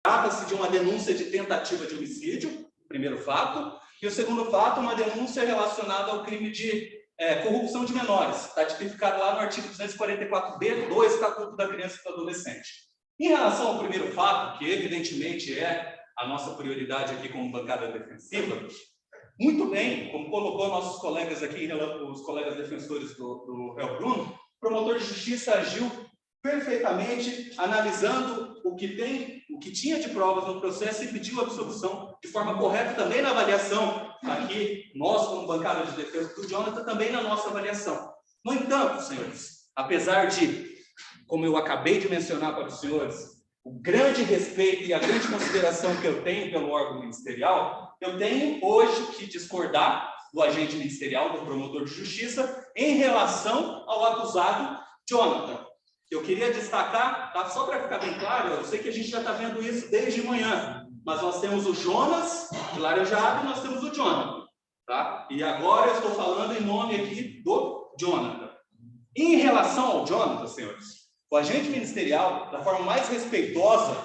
Trata-se de uma denúncia de tentativa de homicídio, primeiro fato, e o segundo fato, uma denúncia relacionada ao crime de corrupção de menores, está tipificado lá no artigo 244b do Estatuto da Criança e do Adolescente. Em relação ao primeiro fato, que evidentemente é a nossa prioridade aqui como bancada defensiva, muito bem, como colocou nossos colegas aqui, os colegas defensores do réu Bruno, o promotor de justiça agiu perfeitamente, analisando o que tinha de provas no processo e pediu absolução de forma correta também na avaliação, aqui, nós como bancada de defesa do Jonathan, também na nossa avaliação. No entanto, senhores, apesar de, como eu acabei de mencionar para os senhores, o grande respeito e a grande consideração que eu tenho pelo órgão ministerial, eu tenho hoje que discordar do agente ministerial, do promotor de justiça, em relação ao acusado Jonathan. Eu queria destacar, tá? Só para ficar bem claro, eu sei que a gente já está vendo isso desde manhã, mas nós temos o Jonas de Laranjado e nós temos o Jonathan, tá? E agora eu estou falando em nome aqui do Jonathan. Em relação ao Jonathan, senhores, o agente ministerial, da forma mais respeitosa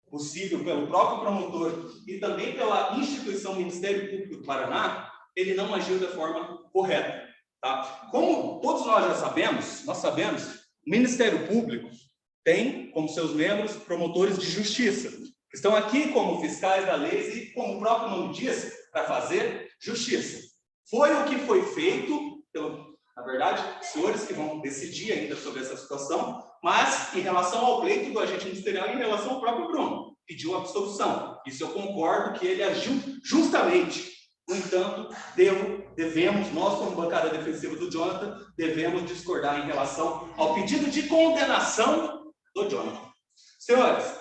possível pelo próprio promotor e também pela instituição Ministério Público do Paraná, ele não agiu da forma correta, tá? Como todos nós já sabemos, o Ministério Público tem como seus membros promotores de justiça, que estão aqui como fiscais da lei e, como o próprio nome diz, para fazer justiça. Foi o que foi feito, na verdade, os senhores que vão decidir ainda sobre essa situação, mas em relação ao pleito do agente ministerial e em relação ao próprio Bruno, pediu absolução. Isso eu concordo que ele agiu justamente. No entanto, devemos, nós como bancada defensiva do Jonathan, devemos discordar em relação ao pedido de condenação do Jonathan. Senhores,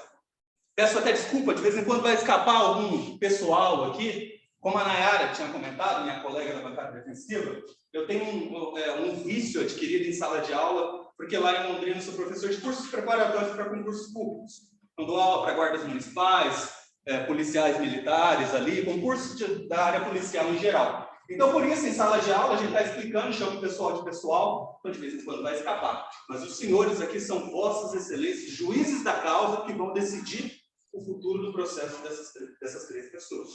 peço até desculpa, de vez em quando vai escapar algum pessoal aqui, como a Nayara tinha comentado, minha colega da bancada defensiva, eu tenho um vício adquirido em sala de aula, porque lá em Londrina eu sou professor de cursos preparatórios para concursos públicos. Eu dou aula para guardas municipais, policiais militares ali, concursos da área policial em geral. Então, por isso, em sala de aula, a gente está explicando, chama o pessoal de pessoal, então de vez em quando vai escapar. Mas os senhores aqui são vossas excelências, juízes da causa, que vão decidir o futuro do processo dessas três pessoas.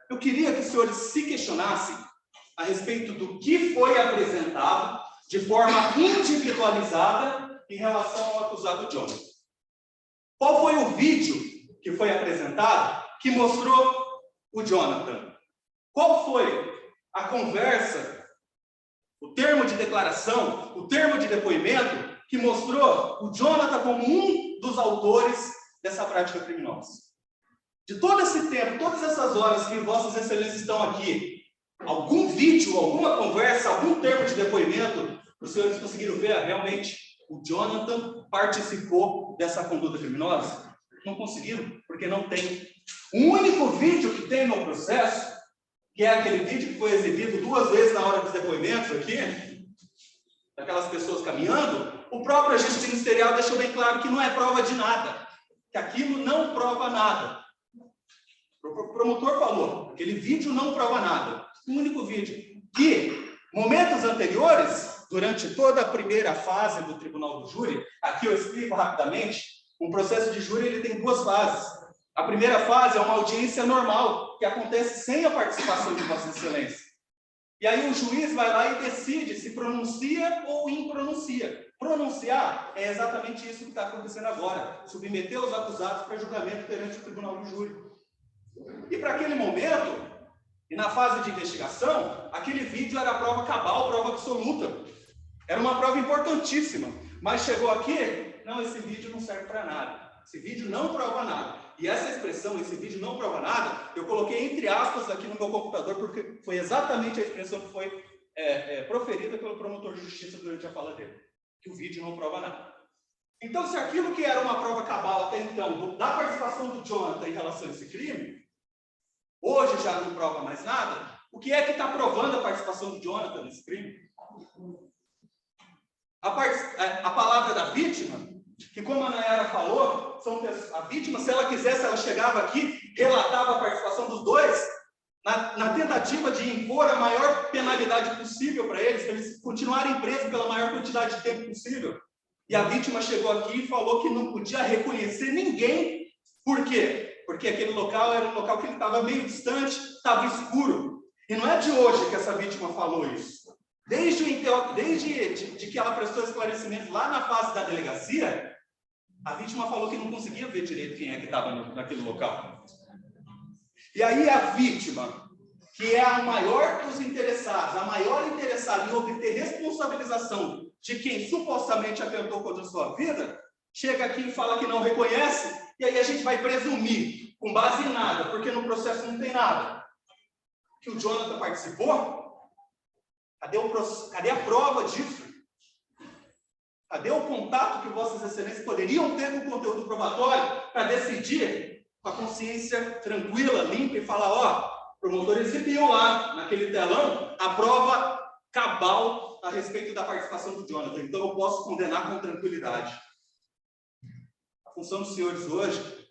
Eu queria que os senhores se questionassem a respeito do que foi apresentado de forma individualizada em relação ao acusado Jonathan. Qual foi o vídeo que foi apresentado que mostrou o Jonathan? Qual foi a conversa, o termo de declaração, o termo de depoimento que mostrou o Jonathan como um dos autores dessa prática criminosa? De todo esse tempo, todas essas horas que vossas excelências estão aqui, algum vídeo, alguma conversa, algum termo de depoimento, os senhores conseguiram ver realmente o Jonathan participou dessa conduta criminosa? Não conseguiram, porque não tem. O único vídeo que tem no processo, que é aquele vídeo que foi exibido 2 vezes na hora dos depoimentos aqui, daquelas pessoas caminhando, o próprio agente ministerial deixou bem claro que não é prova de nada, que aquilo não prova nada. O promotor falou, aquele vídeo não prova nada. O único vídeo que, momentos anteriores, durante toda a primeira fase do tribunal do júri, aqui eu explico rapidamente, um processo de júri ele tem 2 fases. A primeira fase é uma audiência normal, que acontece sem a participação de Vossa Excelência. E aí o juiz vai lá e decide se pronuncia ou impronuncia. Pronunciar é exatamente isso que está acontecendo agora, submeter os acusados para julgamento perante o tribunal do júri. E para aquele momento, e na fase de investigação, aquele vídeo era prova cabal, prova absoluta. Era uma prova importantíssima. Mas chegou aqui, não, esse vídeo não serve para nada. Esse vídeo não prova nada. E essa expressão, esse vídeo não prova nada, eu coloquei entre aspas aqui no meu computador, porque foi exatamente a expressão que foi proferida pelo promotor de justiça durante a fala dele. Que o vídeo não prova nada. Então, se aquilo que era uma prova cabal até então, da participação do Jonathan em relação a esse crime, hoje já não prova mais nada, o que é que está provando a participação do Jonathan nesse crime? A palavra da vítima, que como a Nayara falou, a vítima, se ela quisesse, ela chegava aqui, relatava a participação dos dois, na tentativa de impor a maior penalidade possível para eles continuarem presos pela maior quantidade de tempo possível. E a vítima chegou aqui e falou que não podia reconhecer ninguém. Por quê? Porque aquele local era um local que ele estava meio distante, estava escuro. E não é de hoje que essa vítima falou isso. Desde que ela prestou esclarecimento lá na fase da delegacia, a vítima falou que não conseguia ver direito quem é que estava naquele local. E aí a vítima, que é a maior dos interessados, a maior interessada em obter responsabilização de quem supostamente atentou contra a sua vida, chega aqui e fala que não reconhece, e aí a gente vai presumir, com base em nada, porque no processo não tem nada, que o Jonathan participou. Cadê a prova disso? Cadê o contato que Vossas Excelências poderiam ter com o conteúdo probatório para decidir com a consciência tranquila, limpa e falar, ó, o promotor exibiu lá, naquele telão, a prova cabal a respeito da participação do Jonathan. Então, eu posso condenar com tranquilidade. A função dos senhores hoje,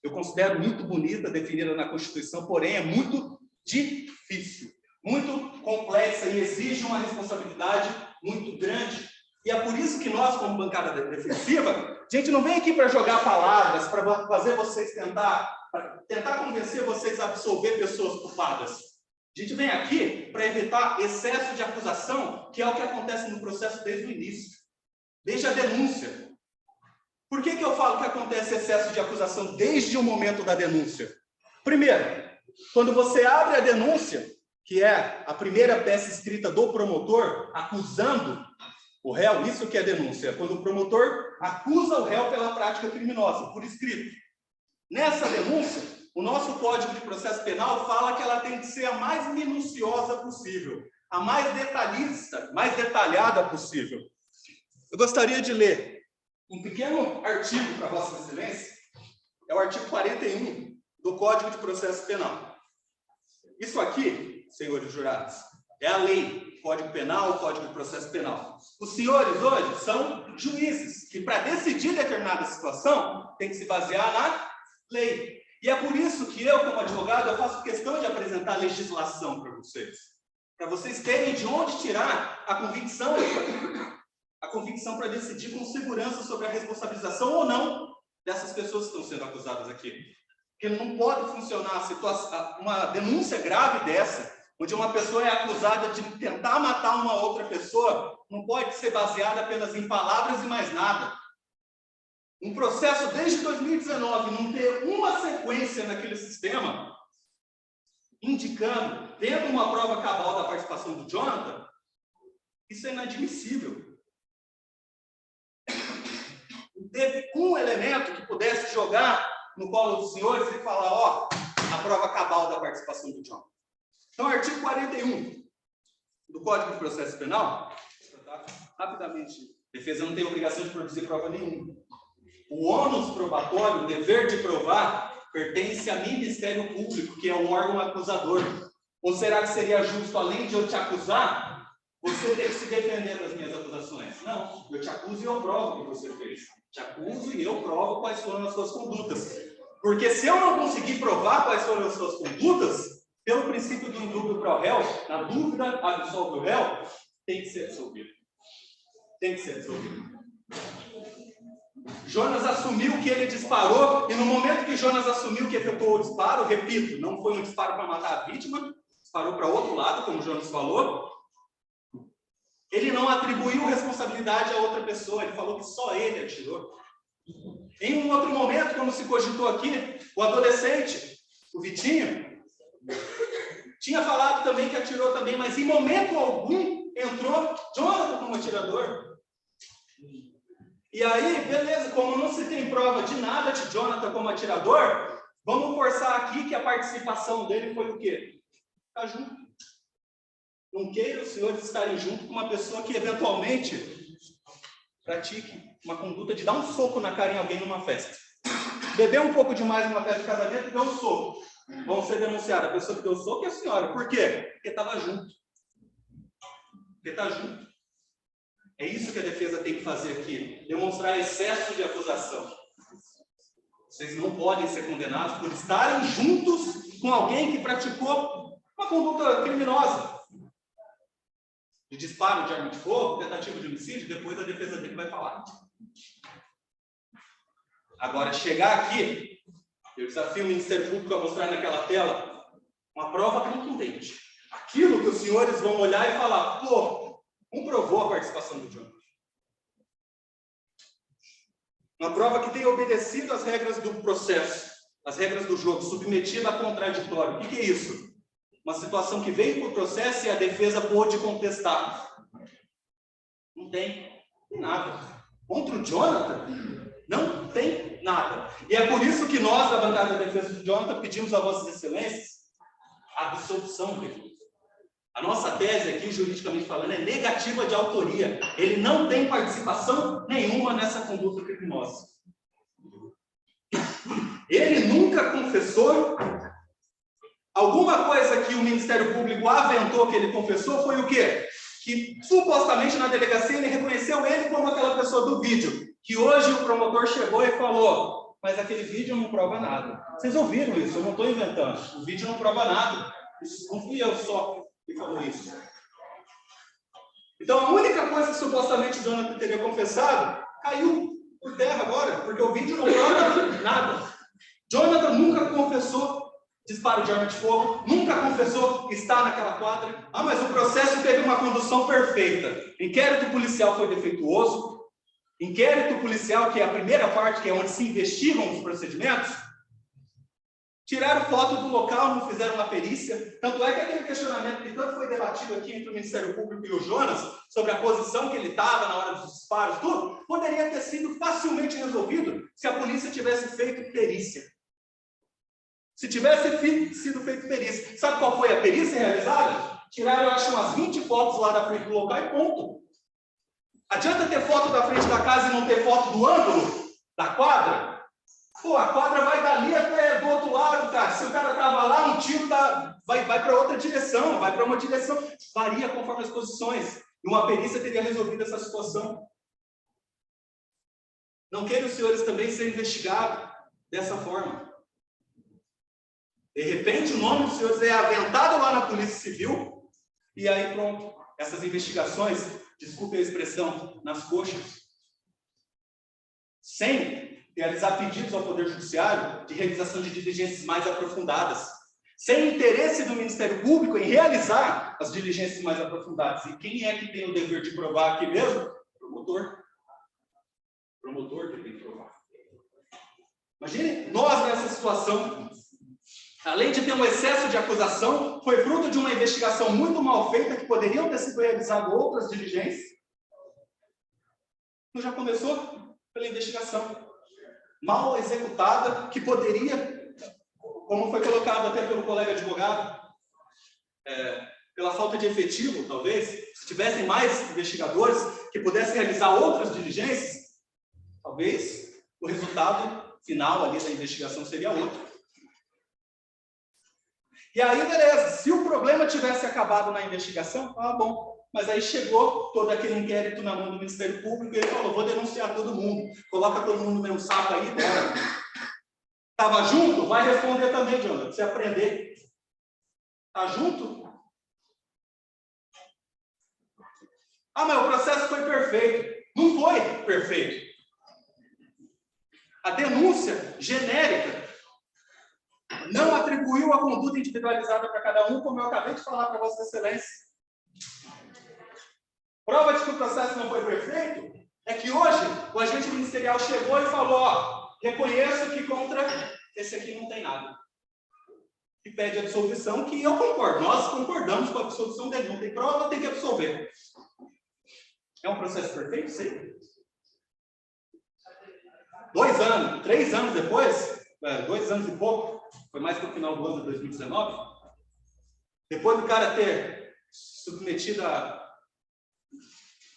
eu considero muito bonita, definida na Constituição, porém é muito difícil, muito complexa e exige uma responsabilidade muito grande. E é por isso que nós, como bancada defensiva, a gente não vem aqui para jogar palavras, para fazer vocês tentar convencer vocês a absolver pessoas culpadas. A gente vem aqui para evitar excesso de acusação, que é o que acontece no processo desde o início, desde a denúncia. Por que eu falo que acontece excesso de acusação desde o momento da denúncia? Primeiro, quando você abre a denúncia, que é a primeira peça escrita do promotor acusando o réu, isso que é denúncia, quando o promotor acusa o réu pela prática criminosa, por escrito. Nessa denúncia, o nosso Código de Processo Penal fala que ela tem que ser a mais minuciosa possível, a mais detalhista, mais detalhada possível. Eu gostaria de ler um pequeno artigo para Vossa Excelência, é o artigo 41 do Código de Processo Penal. Isso aqui, senhores jurados, é a lei, Código Penal, Código de Processo Penal. Os senhores hoje são juízes, que para decidir determinada situação tem que se basear na lei. E é por isso que eu, como advogado, eu faço questão de apresentar legislação para vocês terem de onde tirar a convicção para decidir com segurança sobre a responsabilização ou não dessas pessoas que estão sendo acusadas aqui. Porque não pode funcionar uma denúncia grave dessa, onde uma pessoa é acusada de tentar matar uma outra pessoa, não pode ser baseada apenas em palavras e mais nada. Um processo desde 2019 não ter uma sequência naquele sistema, indicando, tendo uma prova cabal da participação do Jonathan, isso é inadmissível. Não teve um elemento que pudesse jogar no colo dos senhores e falar, ó, a prova cabal da participação do Jonathan. Então, artigo 41 do Código de Processo Penal, rapidamente, a defesa não tem obrigação de produzir prova nenhuma. O ônus probatório, o dever de provar, pertence ao Ministério Público, que é um órgão acusador. Ou será que seria justo, além de eu te acusar, você ter que se defender das minhas acusações? Não, eu te acuso e eu provo o que você fez. Te acuso e eu provo quais foram as suas condutas. Porque se eu não conseguir provar quais foram as suas condutas, pelo princípio do indúbio pro réu, na dúvida, absolve o réu, tem que ser absolvido. Tem que ser absolvido. Jonas assumiu que ele disparou, e no momento que Jonas assumiu que efetuou o disparo, repito, não foi um disparo para matar a vítima, disparou para outro lado, como Jonas falou, ele não atribuiu responsabilidade a outra pessoa, ele falou que só ele atirou. Em um outro momento, como se cogitou aqui, o adolescente, o Vitinho, tinha falado também que atirou também, mas em momento algum entrou Jonathan como atirador. E aí, beleza, como não se tem prova de nada de Jonathan como atirador, vamos forçar aqui que a participação dele foi o quê? Ficar junto. Não queira os senhores estarem junto com uma pessoa que eventualmente pratique uma conduta de dar um soco na cara em alguém numa festa. Beber um pouco demais numa festa de casamento e dar um soco. Vão ser denunciados. A pessoa que deu o soco é a senhora. Por quê? Porque estava junto. Porque está junto. É isso que a defesa tem que fazer aqui. Demonstrar excesso de acusação. Vocês não podem ser condenados por estarem juntos com alguém que praticou uma conduta criminosa. de disparo de arma de fogo, tentativa de homicídio, depois a defesa dele vai falar. Agora, chegar aqui, eu desafio o Ministério Público a mostrar naquela tela uma prova contundente. Aquilo que os senhores vão olhar e falar, pô, comprovou a participação do Jonathan. Uma prova que tenha obedecido às regras do processo, as regras do jogo, submetida a contraditório. O que é isso? Uma situação que veio para o processo e a defesa pôde contestar. Não tem nada. Contra o Jonathan, não tem nada. E é por isso que nós, da bancada da defesa do Jonathan, pedimos a Vossas Excelências a absolução do recluso. A nossa tese aqui, juridicamente falando, é negativa de autoria. Ele não tem participação nenhuma nessa conduta criminosa. Ele nunca confessou. Alguma coisa que o Ministério Público aventou que ele confessou foi o quê? Que supostamente na delegacia ele reconheceu ele como aquela pessoa do vídeo. Que hoje o promotor chegou e falou, mas aquele vídeo não prova nada. Vocês ouviram isso? Eu não estou inventando. O vídeo não prova nada. Isso não fui eu só que falou isso. Então a única coisa que supostamente o Jonathan teria confessado caiu por terra agora, porque o vídeo não prova nada. Jonathan nunca confessou disparo de arma de fogo, nunca confessou estar naquela quadra. Ah, mas o processo teve uma condução perfeita. Inquérito policial foi defeituoso. Inquérito policial, que é a primeira parte, que é onde se investigam os procedimentos, tiraram foto do local, não fizeram uma perícia. Tanto é que aquele questionamento que tanto foi debatido aqui entre o Ministério Público e o Jonas, sobre a posição que ele estava na hora dos disparos, tudo, poderia ter sido facilmente resolvido se a polícia tivesse feito perícia. Se tivesse sido feito perícia. Sabe qual foi a perícia realizada? Tiraram, eu acho, umas 20 fotos lá da frente do local e ponto. Adianta ter foto da frente da casa e não ter foto do ângulo da quadra? Pô, a quadra vai dali até do outro lado, cara. Se o cara estava lá, um tiro vai para outra direção, vai para uma direção. Varia conforme as posições. E uma perícia teria resolvido essa situação. Não querem os senhores também ser investigados dessa forma. De repente, o nome dos senhores é aventado lá na Polícia Civil, e aí pronto. Essas investigações, desculpe a expressão, nas coxas, sem realizar pedidos ao Poder Judiciário de realização de diligências mais aprofundadas, sem interesse do Ministério Público em realizar as diligências mais aprofundadas. E quem é que tem o dever de provar aqui mesmo? Promotor. Promotor que tem que provar. Imagine nós nessa situação. Além de ter um excesso de acusação, foi fruto de uma investigação muito mal feita, que poderiam ter sido realizadas outras diligências. Então já começou pela investigação mal executada, que poderia, como foi colocado até pelo colega advogado, pela falta de efetivo, talvez, se tivessem mais investigadores que pudessem realizar outras diligências, talvez o resultado final ali da investigação seria outro. E aí, beleza, se o problema tivesse acabado na investigação, bom. Mas aí chegou todo aquele inquérito na mão do Ministério Público e ele falou, vou denunciar todo mundo. Coloca todo mundo no mesmo saco aí, bora. Estava junto? Vai responder também, Jonathan, se aprender. Está junto? Mas o processo foi perfeito. Não foi perfeito. A denúncia genérica não atribuiu a conduta individualizada para cada um, como eu acabei de falar para Vossa Excelência. Prova de que o processo não foi perfeito é que hoje o agente ministerial chegou e falou, reconheço que contra esse aqui não tem nada. E pede absolvição, que eu concordo. Nós concordamos com a absolvição dele. Não tem prova, tem que absolver. É um processo perfeito? Sim. 2 anos, 3 anos depois, 2 anos e pouco, foi mais para o final do ano de 2019, depois do cara ter submetido a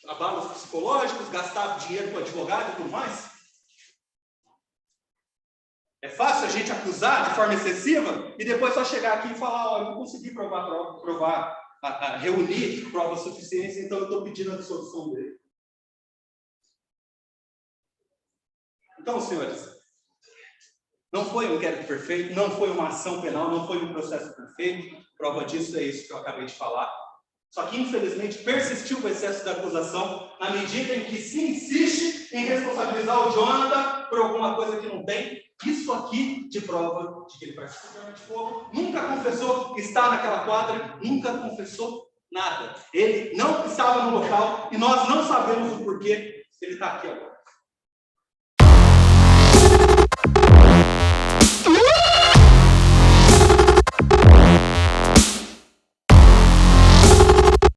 abalos psicológicos, gastado dinheiro com advogado e tudo mais. É fácil a gente acusar de forma excessiva e depois só chegar aqui e falar, eu não consegui reunir provas suficientes, então eu estou pedindo a dissolução dele. Então, senhores, não foi um inquérito perfeito, não foi uma ação penal, não foi um processo perfeito. Prova disso é isso que eu acabei de falar. Só que, infelizmente, persistiu o excesso da acusação na medida em que se insiste em responsabilizar o Jonathan por alguma coisa que não tem. Isso aqui de prova de que ele participou de arma de fogo, nunca confessou estar naquela quadra, nunca confessou nada. Ele não estava no local e nós não sabemos o porquê ele está aqui agora.